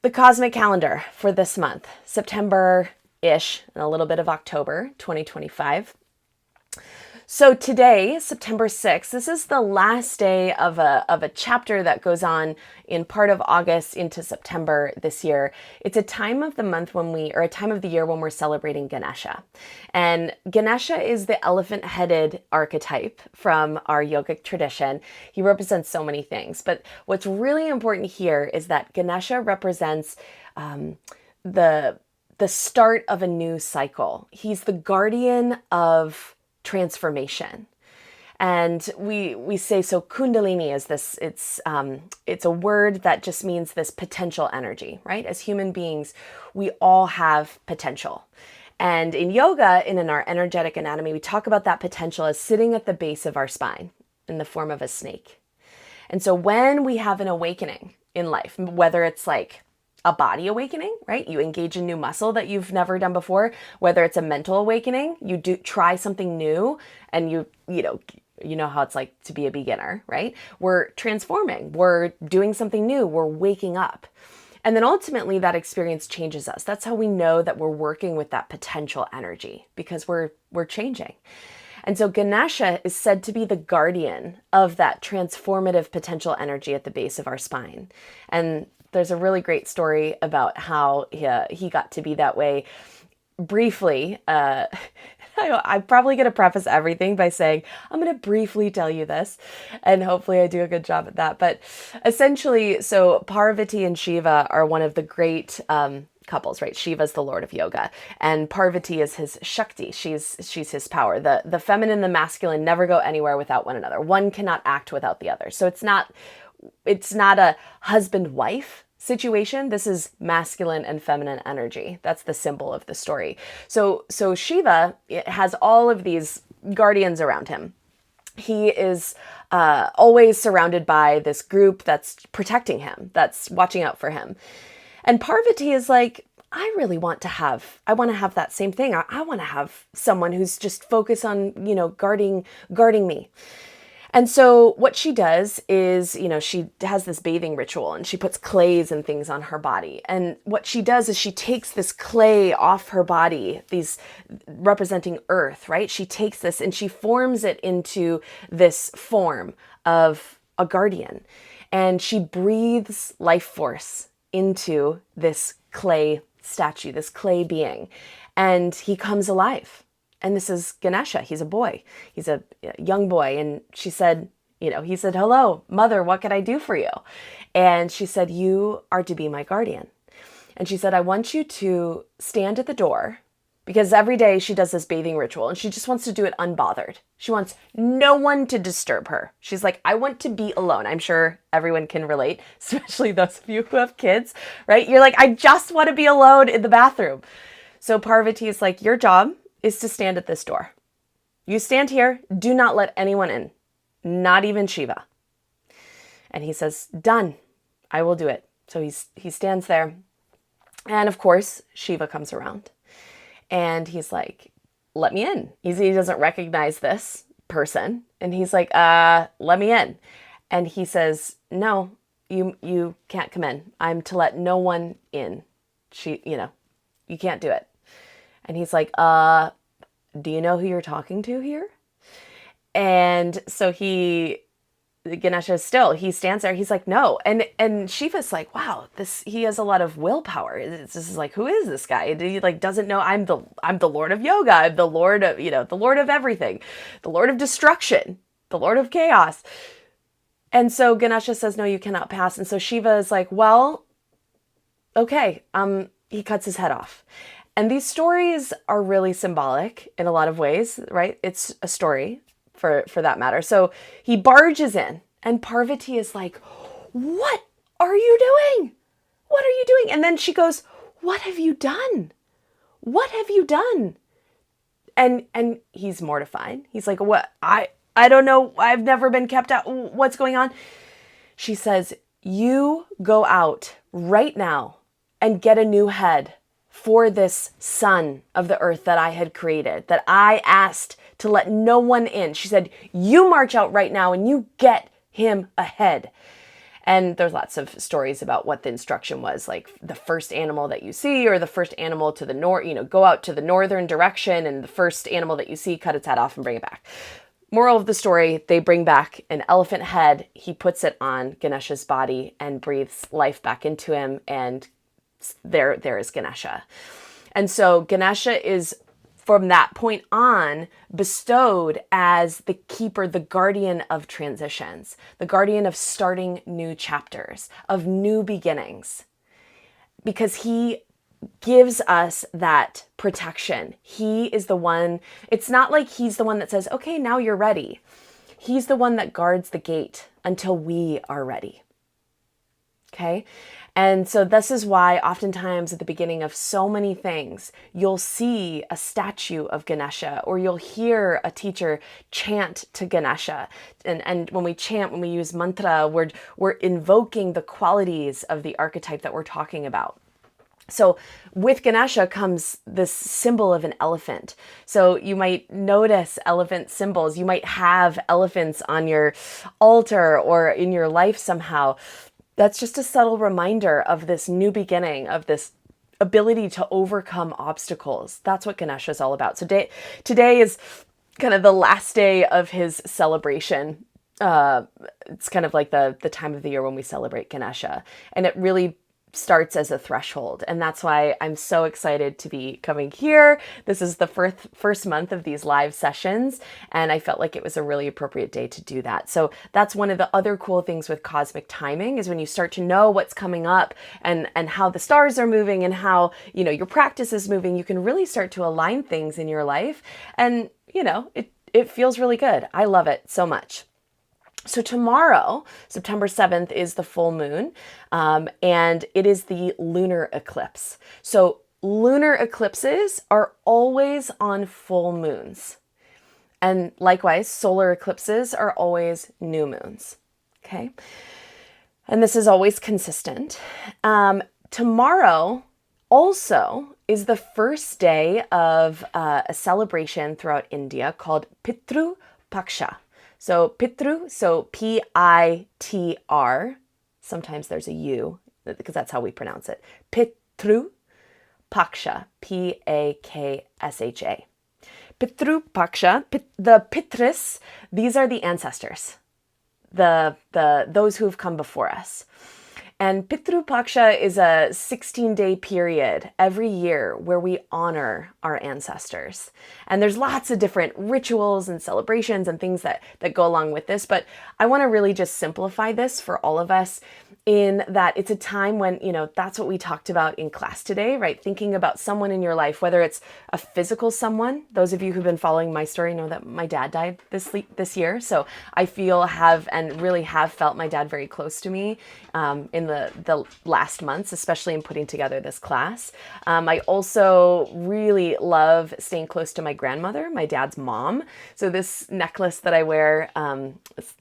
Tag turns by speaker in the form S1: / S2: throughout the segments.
S1: the cosmic calendar for this month, September-ish, and a little bit of October 2025. So today, September 6th, this is the last day of a chapter that goes on in part of August into September this year. It's a time of the month or a time of the year when we're celebrating Ganesha. And Ganesha is the elephant-headed archetype from our yogic tradition. He represents so many things, but what's really important here is that Ganesha represents the start of a new cycle. He's the guardian of transformation. And we say, so Kundalini is this, it's a word that just means this potential energy, right? As human beings, we all have potential. And in yoga and in our energetic anatomy, we talk about that potential as sitting at the base of our spine in the form of a snake. And so when we have an awakening in life, whether it's like a body awakening, right? You engage a new muscle that you've never done before, whether it's a mental awakening, you do try something new and you know how it's like to be a beginner, right? We're transforming, we're doing something new, we're waking up. And then ultimately that experience changes us. That's how we know that we're working with that potential energy because we're changing. And so Ganesha is said to be the guardian of that transformative potential energy at the base of our spine. And there's a really great story about how he got to be that way. Briefly, I'm probably going to preface everything by saying, I'm going to briefly tell you this, and hopefully I do a good job at that. But essentially, so Parvati and Shiva are one of the great couples, right? Shiva's the lord of yoga, and Parvati is his Shakti. She's his power. The feminine and the masculine never go anywhere without one another. One cannot act without the other. So it's not a husband-wife situation. This is masculine and feminine energy. That's the symbol of the story. So Shiva has all of these guardians around him. He is always surrounded by this group that's protecting him, that's watching out for him. And Parvati is like, I want to have that same thing. I want to have someone who's just focused on, guarding me. And so what she does is, she has this bathing ritual and she puts clays and things on her body. And what she does is she takes this clay off her body, these representing earth, right? She takes this and she forms it into this form of a guardian. And she breathes life force into this clay statue, this clay being, and he comes alive. And this is Ganesha. He's a boy. He's a young boy. And she said, he said, hello, mother, what can I do for you? And she said, you are to be my guardian. And she said, I want you to stand at the door because every day she does this bathing ritual and she just wants to do it unbothered. She wants no one to disturb her. She's like, I want to be alone. I'm sure everyone can relate, especially those of you who have kids, right? You're like, I just want to be alone in the bathroom. So Parvati is like, your job is to stand at this door. You stand here, do not let anyone in, not even Shiva. And he says, done, I will do it. So he stands there. And of course, Shiva comes around and he's like, let me in. He doesn't recognize this person. And he's like, let me in. And he says, no, you can't come in. I'm to let no one in. You can't do it. And he's like, do you know who you're talking to here? And so Ganesha he stands there. He's like, no. And Shiva's like, wow, he has a lot of willpower. This is like, who is this guy? He doesn't know I'm the Lord of yoga. I'm the Lord of, the Lord of everything, the Lord of destruction, the Lord of chaos. And so Ganesha says, no, you cannot pass. And so Shiva is like, well, okay. He cuts his head off. And these stories are really symbolic in a lot of ways, right? It's a story for that matter. So he barges in and Parvati is like, what are you doing? What are you doing? And then she goes, what have you done? What have you done? And he's mortified. He's like, what? I don't know. I've never been kept out. What's going on? She says, you go out right now and get a new head for this son of the earth that I had created, that I asked to let no one in. She said, you march out right now and you get him a head. And there's lots of stories about what the instruction was, like the first animal that you see, or the first animal to the north, go out to the northern direction, and the first animal that you see, cut its head off and bring it back. Moral of the story, they bring back an elephant head. He puts it on Ganesha's body and breathes life back into him, and there is Ganesha. And so Ganesha is, from that point on, bestowed as the keeper, the guardian of transitions, the guardian of starting new chapters, of new beginnings, because he gives us that protection. He is the one, it's not like he's the one that says, okay, now you're ready. He's the one that guards the gate until we are ready. Okay? And so this is why oftentimes at the beginning of so many things, you'll see a statue of Ganesha, or you'll hear a teacher chant to Ganesha. And when we chant, when we use mantra, we're invoking the qualities of the archetype that we're talking about. So with Ganesha comes this symbol of an elephant. So you might notice elephant symbols. You might have elephants on your altar or in your life somehow. That's just a subtle reminder of this new beginning, of this ability to overcome obstacles. That's what Ganesha is all about. So today is kind of the last day of his celebration. It's kind of like the time of the year when we celebrate Ganesha. And it really starts as a threshold. And that's why I'm so excited to be coming here. This is the first month of these live sessions, and I felt like it was a really appropriate day to do that. So that's one of the other cool things with cosmic timing, is when you start to know what's coming up and how the stars are moving and how, your practice is moving, you can really start to align things in your life. And, it feels really good. I love it so much. So tomorrow, September 7th, is the full moon, and it is the lunar eclipse. So lunar eclipses are always on full moons. And likewise, solar eclipses are always new moons. Okay? And this is always consistent. Tomorrow also is the first day of a celebration throughout India called Pitru Paksha. So Pitru, so P-I-T-R, sometimes there's a U, because that's how we pronounce it. Pitru Paksha, P-A-K-S-H-A. Pitru Paksha, the Pitris, these are the ancestors, those who have come before us. And Pitru Paksha is a 16-day period every year where we honor our ancestors. And there's lots of different rituals and celebrations and things that go along with this. But I want to really just simplify this for all of us, in that it's a time when, that's what we talked about in class today, right? Thinking about someone in your life, whether it's a physical someone. Those of you who've been following my story know that my dad died this year. So I really have felt my dad very close to me in the last months, especially in putting together this class. I also really love staying close to my grandmother, my dad's mom. So this necklace that I wear,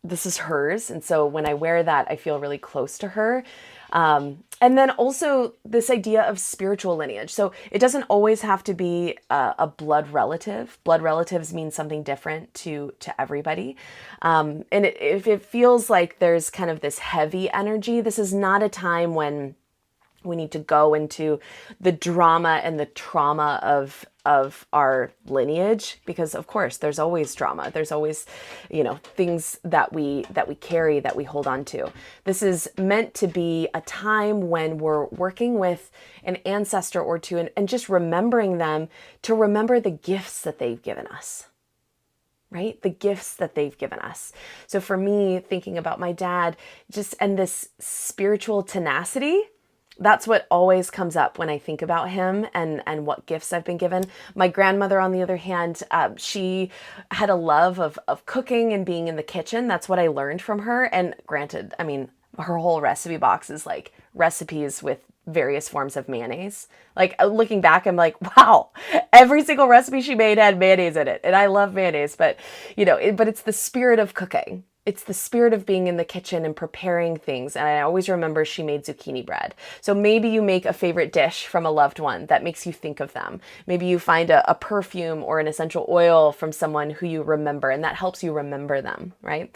S1: this is hers. And so when I wear that, I feel really close to her. And then also this idea of spiritual lineage. So it doesn't always have to be a blood relative. Blood relatives mean something different to everybody. And if it feels like there's kind of this heavy energy, this is not a time when we need to go into the drama and the trauma of our lineage, because of course there's always drama. There's always, things that we carry, that we hold on to. This is meant to be a time when we're working with an ancestor or two and just remembering them, to remember the gifts that they've given us. Right? The gifts that they've given us. So for me, thinking about my dad, and this spiritual tenacity, that's what always comes up when I think about him and what gifts I've been given. My grandmother, on the other hand, she had a love of cooking and being in the kitchen. That's what I learned from her. And granted, her whole recipe box is like recipes with various forms of mayonnaise. Like, looking back, I'm like, wow, every single recipe she made had mayonnaise in it. And I love mayonnaise, but but it's the spirit of cooking. It's the spirit of being in the kitchen and preparing things. And I always remember she made zucchini bread. So maybe you make a favorite dish from a loved one that makes you think of them. Maybe you find a perfume or an essential oil from someone who you remember, and that helps you remember them, right?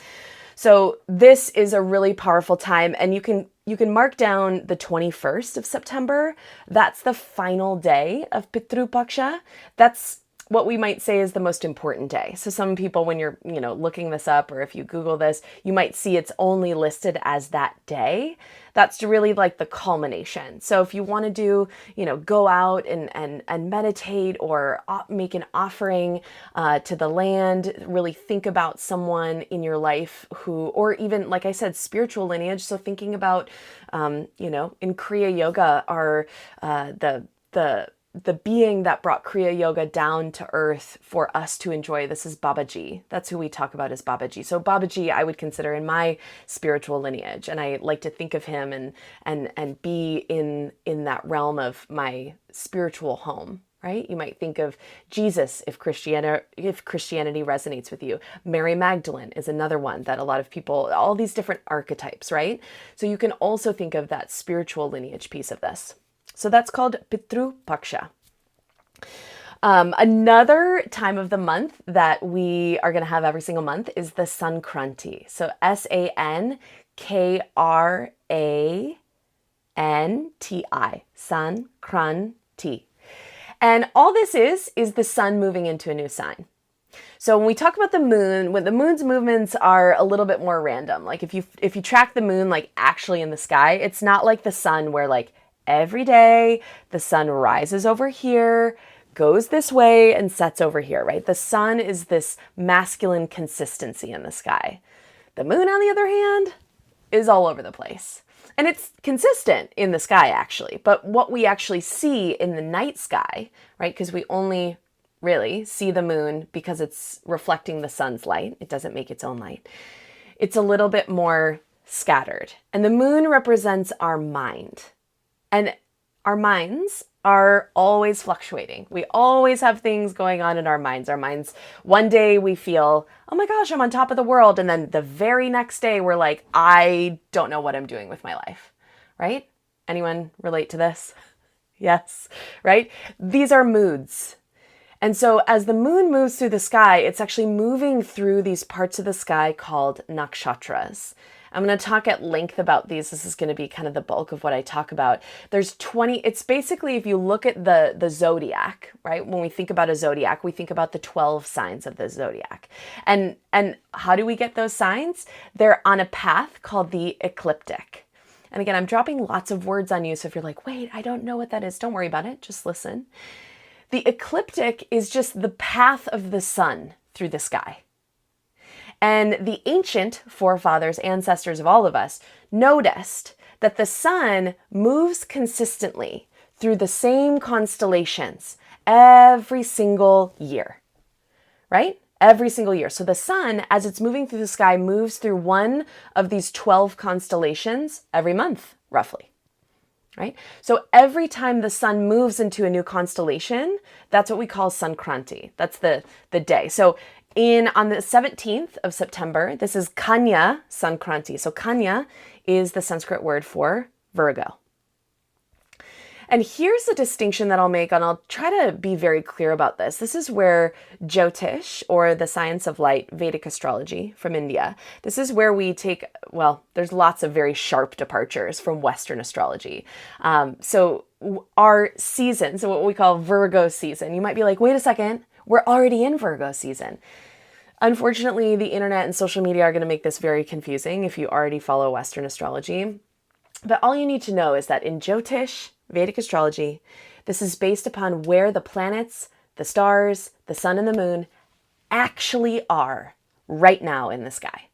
S1: So this is a really powerful time, and you can mark down the 21st of September. That's the final day of Pitru Paksha. That's what we might say is the most important day. So some people, when you're, looking this up, or if you Google this, you might see it's only listed as that day. That's really like the culmination. So if you want to do, go out and meditate, or make an offering to the land, really think about someone in your life who, or even, like I said, spiritual lineage. So thinking about, in Kriya Yoga, are the being that brought Kriya Yoga down to earth for us to enjoy. This is Babaji. That's who we talk about as Babaji. So Babaji, I would consider in my spiritual lineage, and I like to think of him and be in that realm of my spiritual home. Right? You might think of Jesus if Christianity resonates with you. Mary Magdalene is another one that a lot of people, all these different archetypes, right? So you can also think of that spiritual lineage piece of this. So that's called Pitru Paksha. Another time of the month that we are going to have every single month is the Sankranti. So Sankrati, Sankranti. And all this is the sun moving into a new sign. So when we talk about the moon, when the moon's movements are a little bit more random, like if you track the moon like actually in the sky, it's not like the sun where like every day the sun rises over here, goes this way, and sets over here, right? The sun is this masculine consistency in the sky. The moon, on the other hand, is all over the place. And it's consistent in the sky, actually. But what we actually see in the night sky, right, because we only really see the moon because it's reflecting the sun's light. It doesn't make its own light. It's a little bit more scattered. And the moon represents our mind. And our minds are always fluctuating. We always have things going on in our minds. One day we feel, oh my gosh, I'm on top of the world. And then the very next day we're like, I don't know what I'm doing with my life, right? Anyone relate to this? Yes, right? These are moods. And so as the moon moves through the sky, it's actually moving through these parts of the sky called nakshatras. I'm going to talk at length about these. This is going to be kind of the bulk of what I talk about. There's 20, it's basically, if you look at the zodiac, right? When we think about a zodiac, we think about the 12 signs of the zodiac. And how do we get those signs? They're on a path called the ecliptic. And again, I'm dropping lots of words on you. So if you're like, wait, I don't know what that is, don't worry about it. Just listen. The ecliptic is just the path of the sun through the sky. And the ancient forefathers, ancestors of all of us, noticed that the sun moves consistently through the same constellations every single year, right? Every single year. So the sun, as it's moving through the sky, moves through one of these 12 constellations every month, roughly. Right? So every time the sun moves into a new constellation, that's what we call Sankranti. That's the day. So on the 17th of September, this is Kanya Sankranti. So Kanya is the Sanskrit word for Virgo. And here's the distinction that I'll make, and I'll try to be very clear about this. This is where Jyotish, or the science of light, Vedic astrology from India, this is where we take, well, there's lots of very sharp departures from Western astrology. So our season, so what we call Virgo season, you might be like, wait a second, we're already in Virgo season. Unfortunately, the internet and social media are going to make this very confusing if you already follow Western astrology. But all you need to know is that in Jyotish, Vedic astrology, this is based upon where the planets, the stars, the sun, and the moon actually are right now in the sky.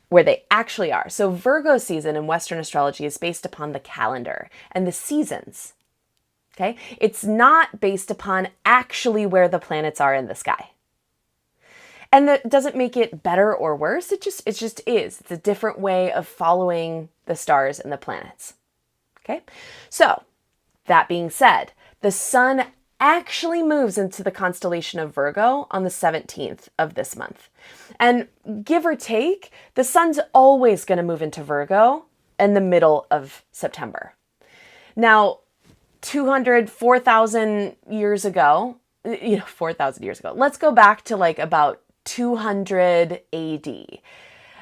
S1: Where they actually are. So Virgo season in Western astrology is based upon the calendar and the seasons. Okay? It's not based upon actually where the planets are in the sky. And that doesn't make it better or worse. It just is. It's a different way of following the stars and the planets. Okay? So, that being said, the sun actually moves into the constellation of Virgo on the 17th of this month. And give or take, the sun's always going to move into Virgo in the middle of September. Now, 4,000 years ago, 4,000 years ago, let's go back to like about 200 AD.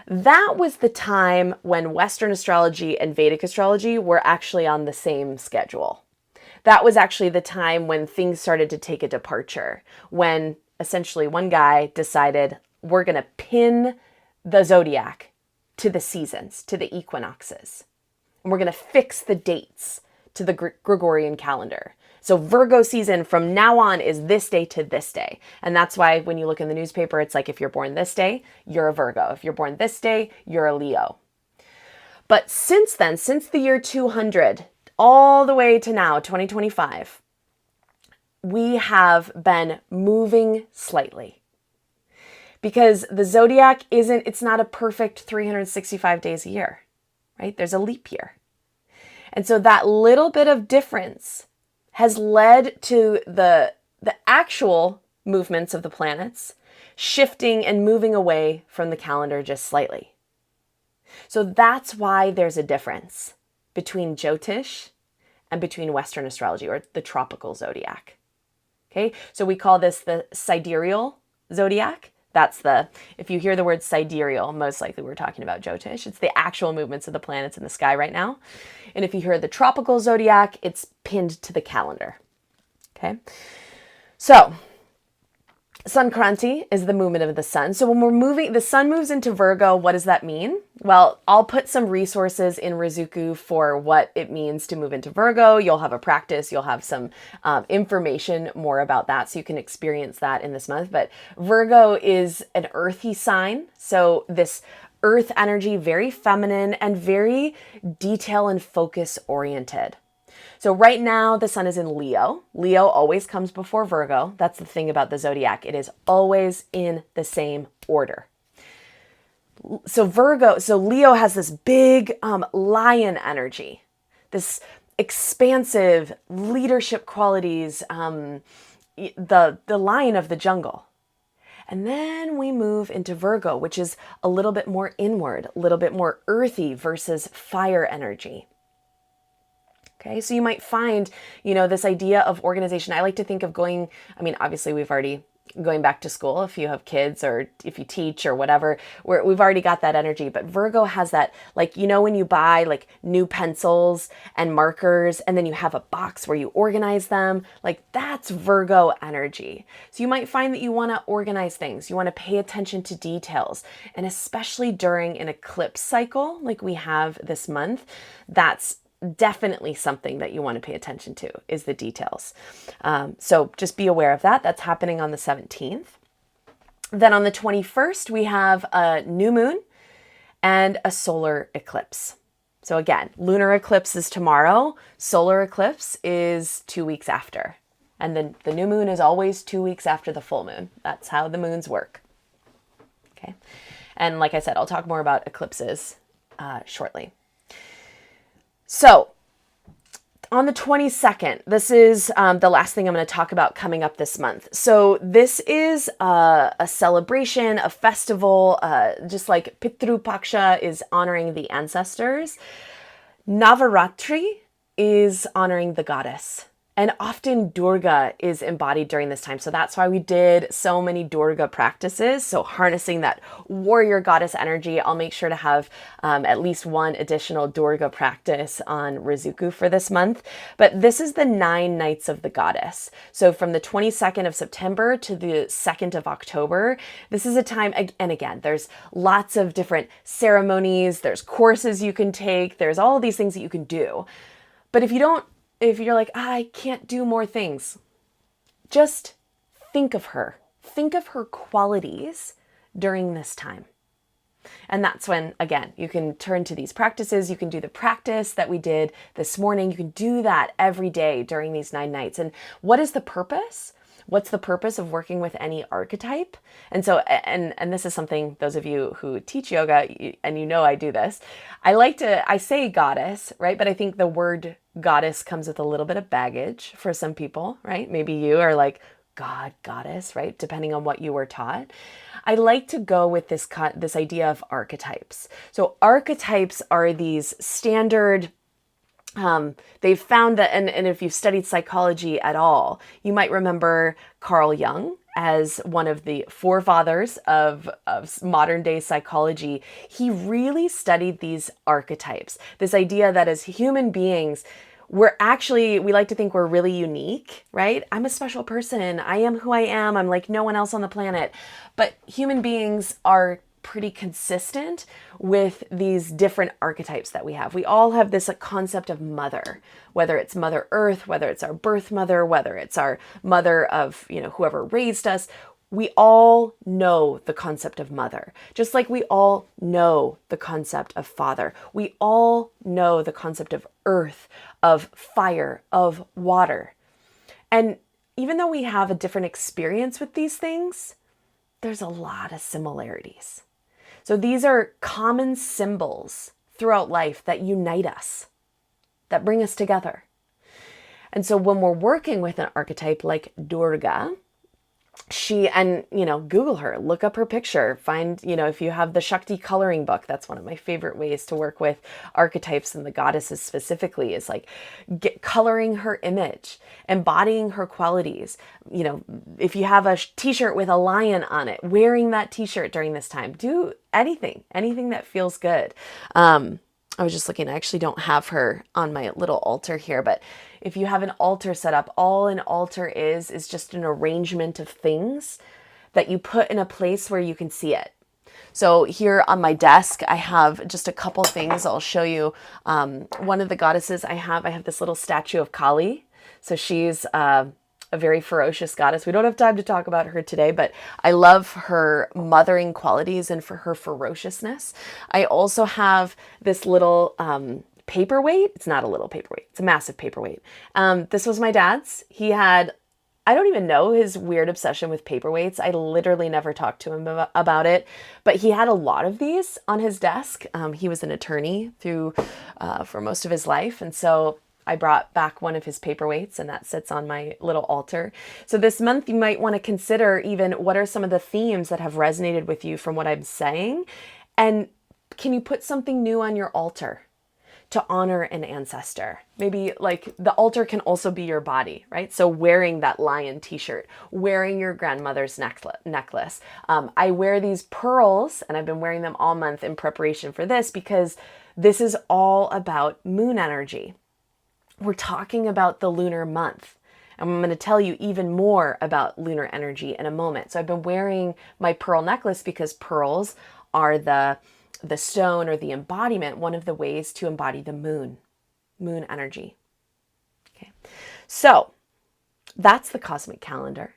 S1: That was the time when Western astrology and Vedic astrology were actually on the same schedule. That was actually the time when things started to take a departure, when essentially one guy decided we're going to pin the zodiac to the seasons, to the equinoxes. And we're going to fix the dates to the Gregorian calendar. So Virgo season from now on is this day to this day. And that's why when you look in the newspaper, it's like if you're born this day, you're a Virgo. If you're born this day, you're a Leo. But since then, since the year 200, all the way to now, 2025, we have been moving slightly. Because the zodiac it's not a perfect 365 days a year, right? There's a leap year. And so that little bit of difference has led to the actual movements of the planets shifting and moving away from the calendar just slightly. So that's why there's a difference between Jyotish and between Western astrology, or the tropical zodiac. Okay, so we call this the sidereal zodiac. If you hear the word sidereal, most likely we're talking about Jyotish. It's the actual movements of the planets in the sky right now. And if you hear the tropical zodiac, it's pinned to the calendar. Okay, so Sankranti is the movement of the sun. So when the sun moves into Virgo, what does that mean? Well, I'll put some resources in Rizuku for what it means to move into Virgo. You'll have a practice. You'll have some information more about that, so you can experience that in this month. But Virgo is an earthy sign. So this earth energy, very feminine and very detail and focus oriented. So right now the sun is in Leo. Leo always comes before Virgo. That's the thing about the zodiac. It is always in the same order. So Leo has this big lion energy, this expansive leadership qualities, the lion of the jungle. And then we move into Virgo, which is a little bit more inward, a little bit more earthy versus fire energy. Okay, so you might find, this idea of organization. I like to think of obviously going back to school if you have kids or if you teach or whatever, we've already got that energy. But Virgo has that, when you buy new pencils and markers and then you have a box where you organize them, that's Virgo energy. So you might find that you want to organize things. You want to pay attention to details. And especially during an eclipse cycle like we have this month, that's definitely something that you want to pay attention to, is the details. So just be aware of that. That's happening on the 17th. Then on the 21st, we have a new moon and a solar eclipse. So again, lunar eclipse is tomorrow. Solar eclipse is 2 weeks after. And then the new moon is always 2 weeks after the full moon. That's how the moons work. Okay. And like I said, I'll talk more about eclipses shortly. So on the 22nd, this is the last thing I'm going to talk about coming up this month. So this is a celebration, a festival, just like Pitru Paksha is honoring the ancestors. Navaratri is honoring the goddess. And often Durga is embodied during this time. So that's why we did so many Durga practices. So harnessing that warrior goddess energy, I'll make sure to have at least one additional Durga practice on Rizuku for this month. But this is the 9 nights of the goddess. So from the 22nd of September to the 2nd of October, this is a time, and again, there's lots of different ceremonies, there's courses you can take, there's all these things that you can do. But if you're like, I can't do more things, just think of her. Think of her qualities during this time. And that's when, again, you can turn to these practices. You can do the practice that we did this morning. You can do that every day during these 9 nights. And what is the purpose? What's the purpose of working with any archetype? And so, and this is something, those of you who teach yoga, and I do this, I say goddess, right? But I think the word goddess comes with a little bit of baggage for some people, right? Maybe you are like, God, goddess, right? Depending on what you were taught. I like to go with this idea of archetypes. So archetypes are these standard They've found that, and if you've studied psychology at all, you might remember Carl Jung as one of the forefathers of modern day psychology. He really studied these archetypes, this idea that as human beings, we like to think we're really unique, right? I'm a special person. I am who I am. I'm like no one else on the planet. But human beings are pretty consistent with these different archetypes that we have. We all have this concept of mother, whether it's Mother Earth, whether it's our birth mother, whether it's our mother of, whoever raised us. We all know the concept of mother, just like we all know the concept of father. We all know the concept of earth, of fire, of water. And even though we have a different experience with these things, there's a lot of similarities. So these are common symbols throughout life that unite us, that bring us together. And so when we're working with an archetype like Durga, Google her, look up her picture, find, if you have the Shakti coloring book, that's one of my favorite ways to work with archetypes and the goddesses specifically, is like coloring her image, embodying her qualities. If you have a t-shirt with a lion on it, wearing that t-shirt during this time, do anything that feels good. I was just looking, I actually don't have her on my little altar here, but if you have an altar set up, all an altar is just an arrangement of things that you put in a place where you can see it. So here on my desk, I have just a couple things I'll show you. One of the goddesses I have this little statue of Kali. So she's a very ferocious goddess. We don't have time to talk about her today, but I love her mothering qualities and for her ferociousness. I also have this little paperweight. It's not a little paperweight. It's a massive paperweight. This was my dad's. I don't even know his weird obsession with paperweights. I literally never talked to him about it, but he had a lot of these on his desk. He was an attorney for most of his life. And so I brought back one of his paperweights, and that sits on my little altar. So this month you might want to consider even what are some of the themes that have resonated with you from what I'm saying, and can you put something new on your altar to honor an ancestor? Maybe like the altar can also be your body, right? So wearing that lion t-shirt, wearing your grandmother's necklace. I wear these pearls, and I've been wearing them all month in preparation for this, because this is all about moon energy. We're talking about the lunar month. And I'm going to tell you even more about lunar energy in a moment. So I've been wearing my pearl necklace because pearls are the stone or the embodiment, one of the ways to embody the moon energy. Okay. So that's the cosmic calendar.